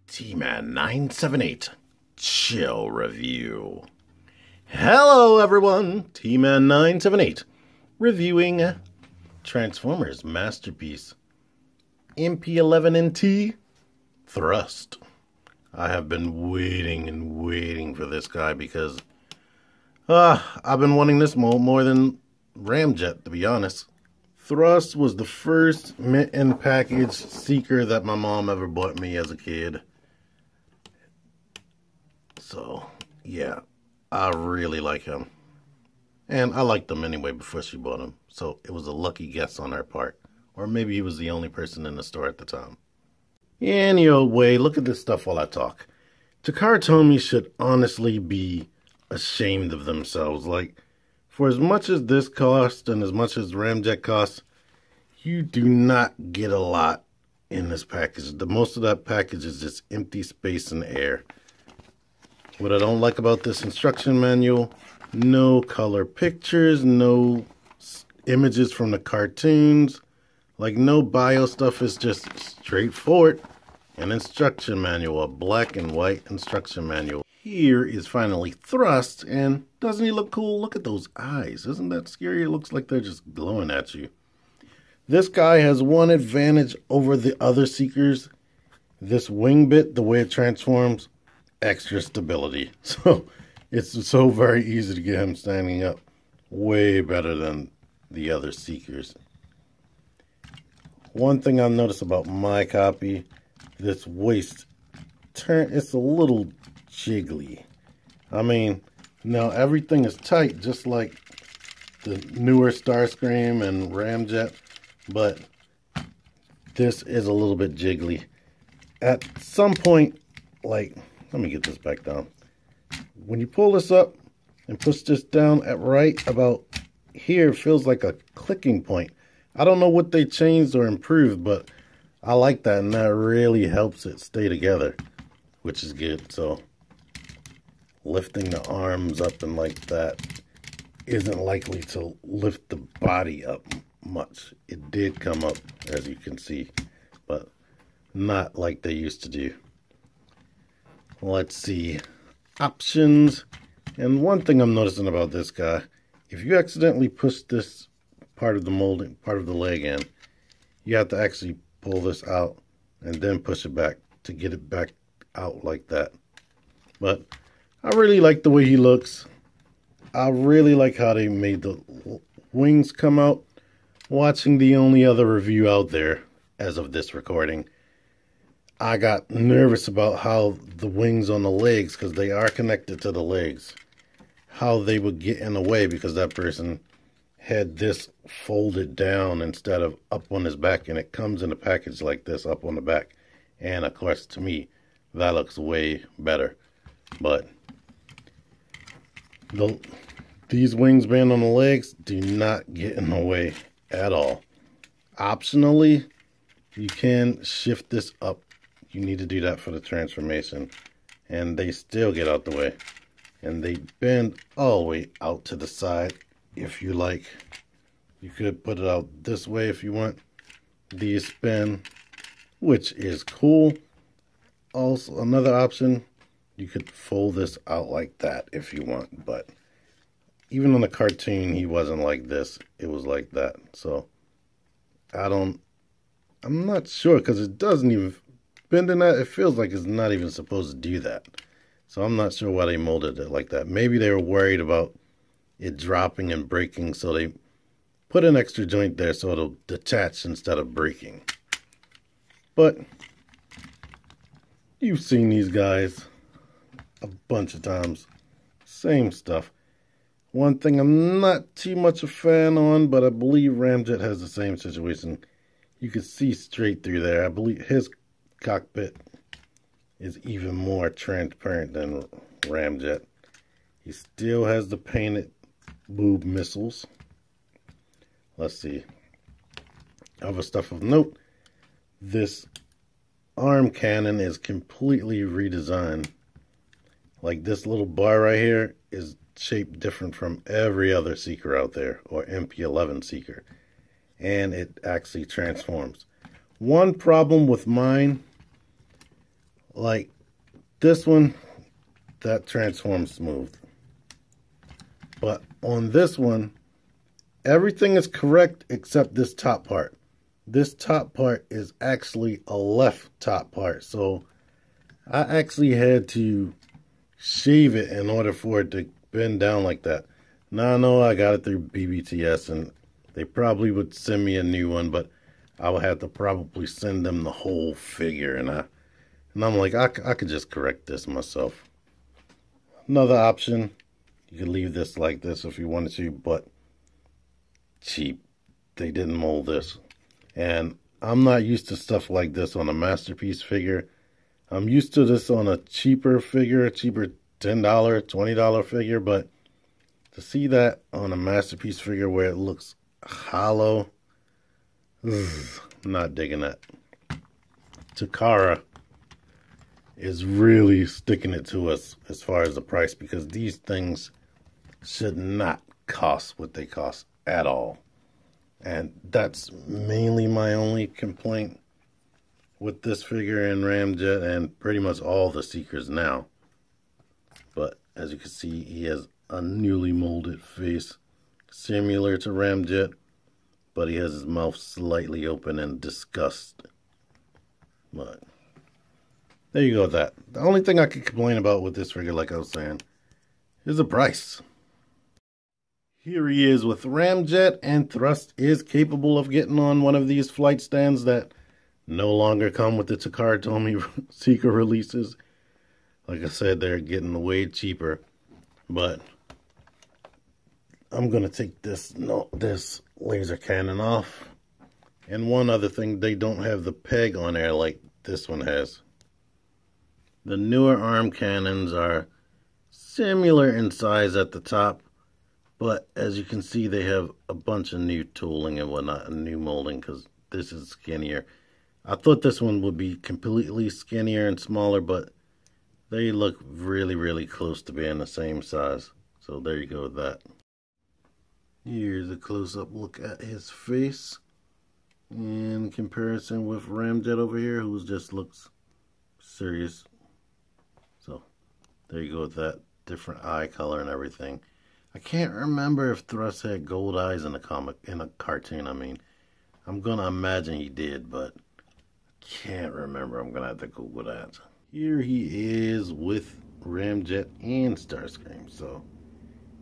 T-Man 978 Chill Review. Hello everyone, T-Man 978 reviewing Transformers masterpiece MP11 and T Thrust. I have been waiting for this guy because I've been wanting this more than Ramjet, to be honest. Thrust was the first mint in package Seeker that my mom ever bought me as a kid. So, yeah, I really like him. And I liked him anyway before she bought him. So it was a lucky guess on her part. Or maybe he was the only person in the store at the time. Any old way, look at this stuff while I talk. Takara Tomy should honestly be ashamed of themselves. Like, for as much as this cost and as much as Ramjet costs, you do not get a lot in this package. The most of that package is just empty space and air. What I don't like about this instruction manual, no color pictures, no images from the cartoons, like no bio stuff. Is just straightforward. An instruction manual, a black and white instruction manual. Here is finally Thrust, and doesn't he look cool? Look at those eyes. Isn't that scary? It looks like they're just glowing at you. This guy has one advantage over the other Seekers. This wing bit, the way it transforms, extra stability. So it's so very easy to get him standing up. Way better than the other Seekers. One thing I've noticed about my copy, this waist turn, it's a little jiggly. I mean, now everything is tight, just like the newer Starscream and Ramjet, but this is a little bit jiggly. At some point, like, let me get this back down. When you pull this up and push this down at right about here, it feels like a clicking point. I don't know what they changed or improved, but I like that, and that really helps it stay together, which is good. So lifting the arms up and like that isn't likely to lift the body up much. It did come up, as you can see, but not like they used to do. Let's see. Options. And one thing I'm noticing about this guy, if you accidentally push this part of the molding, part of the leg in, you have to actually pull this out and then push it back to get it back out like that. But I really like the way he looks. I really like how they made the wings come out. Watching the only other review out there as of this recording, I got nervous about how the wings on the legs, because they are connected to the legs, how they would get in the way because that person had this folded down instead of up on his back, and it comes in a package like this up on the back. And of course, to me, that looks way better. But these wings being on the legs do not get in the way at all. Optionally, you can shift this up. You need to do that for the transformation, and they still get out the way, and they bend all the way out to the side if you like. You could put it out this way if you want. These spin, which is cool. Also, another option, you could fold this out like that if you want, but even on the cartoon, he wasn't like this. It was like that. So I'm not sure, because it doesn't even bend in that. It feels like it's not even supposed to do that. So I'm not sure why they molded it like that. Maybe they were worried about it dropping and breaking, so they put an extra joint there so it'll detach instead of breaking. But you've seen these guys a bunch of times. Same stuff. One thing I'm not too much a fan on, but I believe Ramjet has the same situation. You can see straight through there. I believe his cockpit is even more transparent than Ramjet. He still has the painted boob missiles. Let's see. Other stuff of note. This arm cannon is completely redesigned. Like, this little bar right here is shaped different from every other Seeker out there, or MP11 Seeker. And it actually transforms. One problem with mine, Like this one, that transforms smooth. But on this one, everything is correct except this top part. This top part is actually a left top part. So I actually had to shave it in order for it to bend down like that. Now I know I got it through BBTS and they probably would send me a new one, but I would have to probably send them the whole figure. And I'm like, I could just correct this myself. Another option, you could leave this like this if you wanted to, but cheap. They didn't mold this. And I'm not used to stuff like this on a Masterpiece figure. I'm used to this on a cheaper figure, a cheaper $10, $20 figure, but to see that on a Masterpiece figure where it looks hollow, I'm not digging that. Takara is really sticking it to us as far as the price, because these things should not cost what they cost at all. And that's mainly my only complaint with this figure and Ramjet and pretty much all the Seekers now. But as you can see, he has a newly molded face, similar to Ramjet, but he has his mouth slightly open in disgust. But there you go with that. The only thing I could complain about with this figure, like I was saying, is the price. Here he is with Ramjet, and Thrust is capable of getting on one of these flight stands that no longer come with the Takara Tomy Seeker releases. Like I said, they're getting way cheaper. But I'm going to take this laser cannon off. And one other thing, they don't have the peg on there like this one has. The newer arm cannons are similar in size at the top, but as you can see, they have a bunch of new tooling and whatnot, and new molding, because this is skinnier. I thought this one would be completely skinnier and smaller, but they look really, really close to being the same size. So there you go with that. Here's a close-up look at his face in comparison with Ramjet over here, who just looks serious. So there you go with that. Different eye color and everything. I can't remember if Thrust had gold eyes in a cartoon. I mean, I'm gonna imagine he did, but can't remember. I'm gonna have to Google that. Here he is with Ramjet and Starscream. So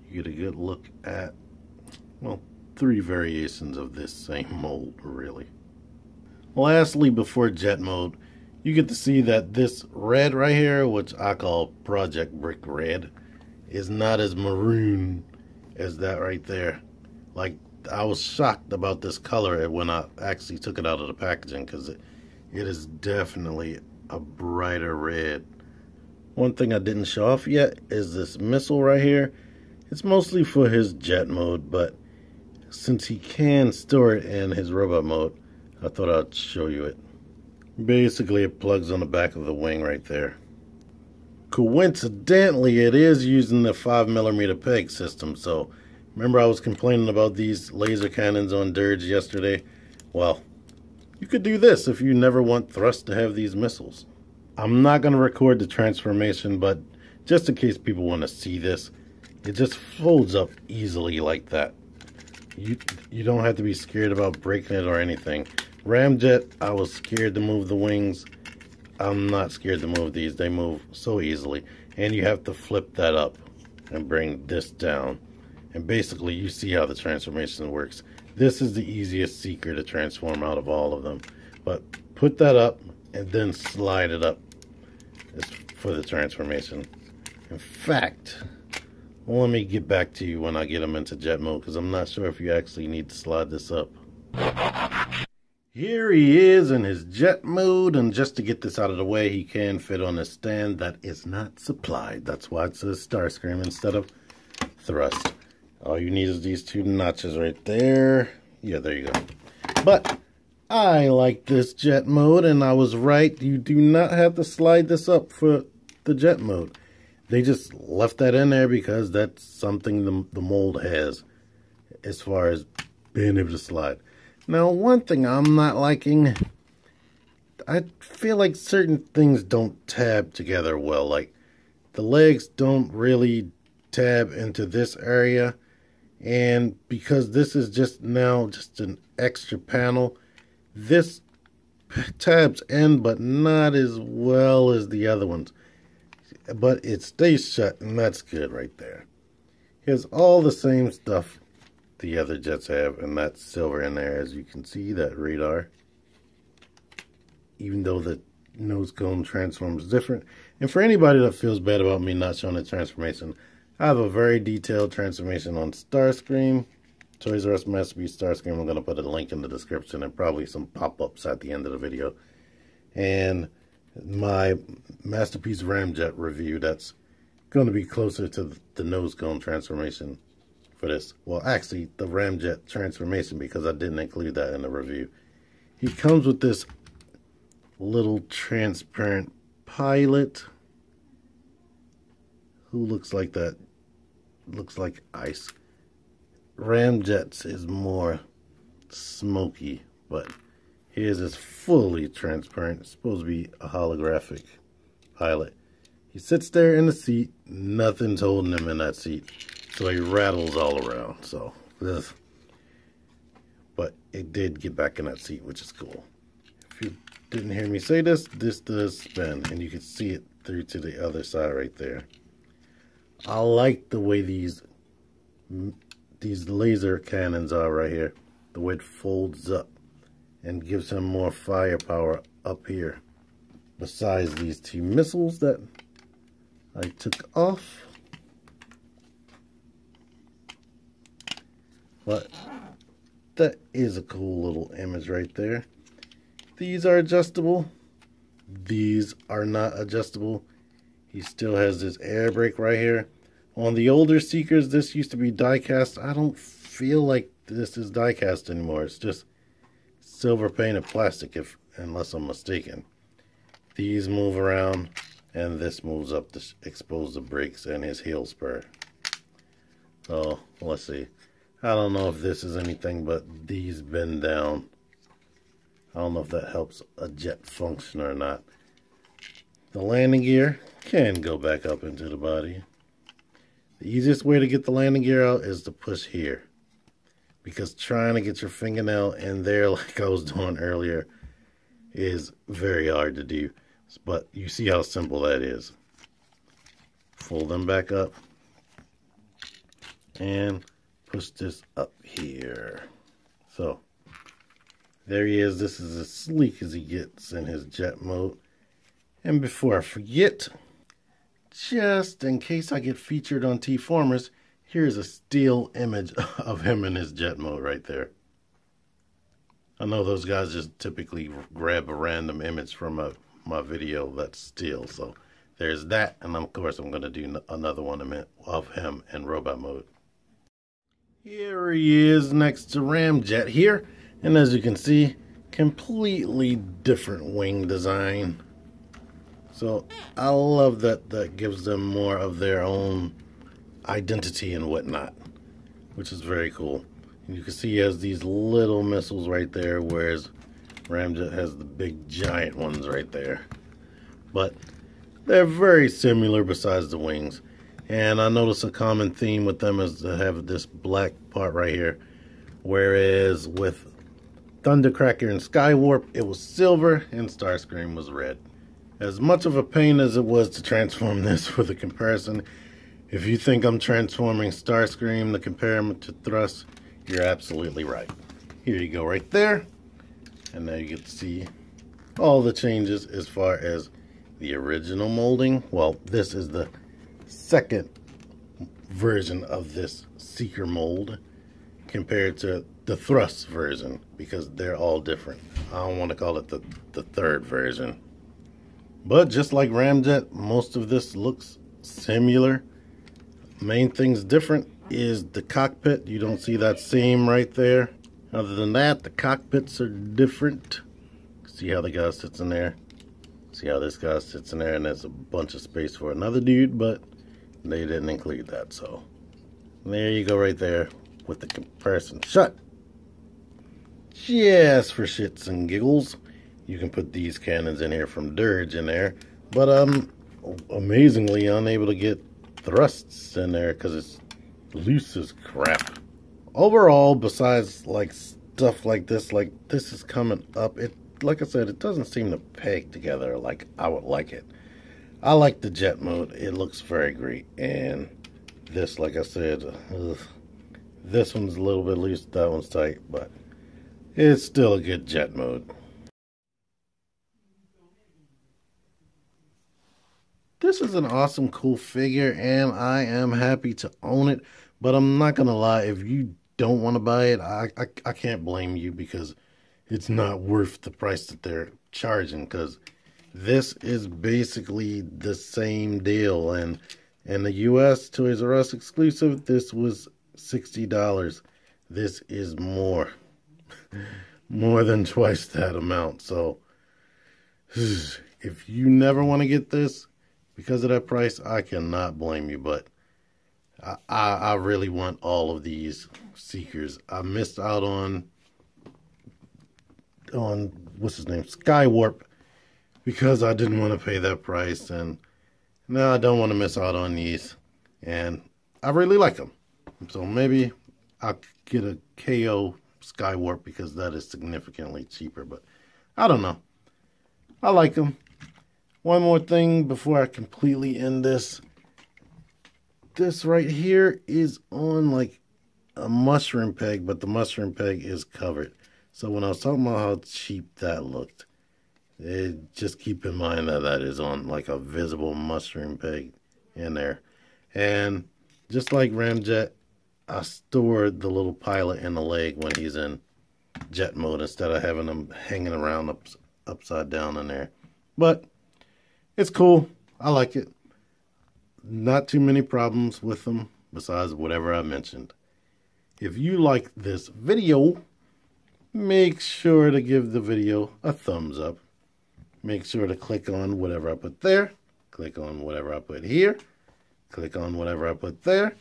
you get a good look at, well, 3 variations of this same mold, really. Lastly, before jet mode, you get to see that this red right here, which I call Project Brick Red, is not as maroon as that right there. Like, I was shocked about this color when I actually took it out of the packaging, because it is definitely a brighter red. One thing I didn't show off yet is this missile right here. It's mostly for his jet mode, but since he can store it in his robot mode, I thought I'd show you it. Basically, it plugs on the back of the wing right there. Coincidentally, it is using the 5mm peg system. So remember I was complaining about these laser cannons on Dirge yesterday? Well, you could do this if you never want Thrust to have these missiles. I'm not going to record the transformation, but just in case people want to see this, it just folds up easily like that. You don't have to be scared about breaking it or anything. Ramjet, I was scared to move the wings. I'm not scared to move these. They move so easily. And you have to flip that up and bring this down. And basically, you see how the transformation works. This is the easiest Seeker to transform out of all of them. But put that up and then slide it up for the transformation. In fact, let me get back to you when I get them into jet mode, because I'm not sure if you actually need to slide this up. Here he is in his jet mode, and just to get this out of the way, he can fit on a stand that is not supplied. That's why it says Starscream instead of Thrust. All you need is these 2 notches right there. Yeah, there you go. But I like this jet mode, and I was right. You do not have to slide this up for the jet mode. They just left that in there because that's something the mold has as far as being able to slide. Now, one thing I'm not liking, I feel like certain things don't tab together well. Like the legs don't really tab into this area. And because this is just an extra panel, this tabs in, but not as well as the other ones. But it stays shut, and that's good right there. Here's all the same stuff the other jets have, and that's silver in there, as you can see, that radar. Even though the nose cone transform is different. And for anybody that feels bad about me not showing the transformation, I have a very detailed transformation on Starscream. Toys R Us Masterpiece Starscream. I'm going to put a link in the description and probably some pop-ups at the end of the video. And my Masterpiece Ramjet review, that's going to be closer to the nose cone transformation for this. Well, actually, the Ramjet transformation, because I didn't include that in the review. He comes with this little transparent pilot who looks like that. Looks like ice. Ramjet's is more smoky, but his is fully transparent. It's supposed to be a holographic pilot. He sits there in the seat, nothing's holding him in that seat, so he rattles all around. So this, but it did get back in that seat, which is cool. If you didn't hear me say this, this does spin, and you can see it through to the other side right there. I like the way these laser cannons are right here. The way it folds up and gives him more firepower up here. Besides these two missiles that I took off. But that is a cool little image right there. These are adjustable. These are not adjustable. He still has this air brake right here. On the older Seekers, this used to be die-cast. I don't feel like this is die-cast anymore. It's just silver painted plastic, unless I'm mistaken. These move around, and this moves up to expose the brakes and his heel spur. So, let's see. I don't know if this is anything, but these bend down. I don't know if that helps a jet function or not. The landing gear can go back up into the body. The easiest way to get the landing gear out is to push here. Because trying to get your fingernail in there like I was doing earlier is very hard to do. But you see how simple that is. Fold them back up. And push this up here. So, there he is. This is as sleek as he gets in his jet mode. And before I forget, just in case I get featured on T-Formers, here's a still image of him in his jet mode right there. I know those guys just typically grab a random image from my video that's still. So there's that. And of course I'm going to do another one of him in robot mode. Here he is next to Ramjet here. And as you can see, completely different wing design. So I love that gives them more of their own identity and whatnot, which is very cool. And you can see he has these little missiles right there, whereas Ramjet has the big giant ones right there. But they're very similar besides the wings. And I notice a common theme with them is to have this black part right here, whereas with Thundercracker and Skywarp it was silver and Starscream was red. As much of a pain as it was to transform this for the comparison, if you think I'm transforming Starscream to compare him to Thrust, you're absolutely right. Here you go right there. And now you get to see all the changes as far as the original molding. Well, this is the second version of this Seeker mold compared to the Thrust version, because they're all different. I don't want to call it the third version. But just like Ramjet, most of this looks similar. Main thing's different is the cockpit. You don't see that seam right there. Other than that, the cockpits are different. See how the guy sits in there? See how this guy sits in there, and there's a bunch of space for another dude, but they didn't include that. So there you go right there with the comparison. Shut! Just for shits and giggles. you can put these cannons in here from Dirge in there. But I'm amazingly unable to get thrusts in there because it's loose as crap. Overall, besides like stuff like this is coming up, it, like I said, it doesn't seem to peg together like I would like it. I like the jet mode. It looks very great. And this, like I said, this one's a little bit loose, that one's tight, but it's still a good jet mode. This is an awesome, cool figure, and I am happy to own it. But I'm not going to lie, if you don't want to buy it, I can't blame you, because it's not worth the price that they're charging, because this is basically the same deal. And in the US Toys R Us exclusive, this was $60. This is more than twice that amount. So if you never want to get this because of that price, I cannot blame you. But I really want all of these Seekers. I missed out on what's his name, Skywarp, because I didn't want to pay that price, and now I don't want to miss out on these, and I really like them. So maybe I'll get a KO Skywarp because that is significantly cheaper, but I don't know. I like them. One more thing before I completely end this. This right here is on like a mushroom peg, but the mushroom peg is covered. So when I was talking about how cheap that looked, just keep in mind that that is on like a visible mushroom peg in there. And just like Ramjet, I stored the little pilot in the leg when he's in jet mode instead of having him hanging around upside down in there. But it's cool. I like it. Not too many problems with them besides whatever I mentioned. If you like this video, make sure to give the video a thumbs up. Make sure to click on whatever I put there. Click on whatever I put here. Click on whatever I put there.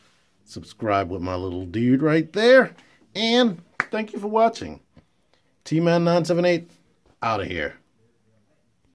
Subscribe with my little dude right there. And thank you for watching. T-Man978 out of here.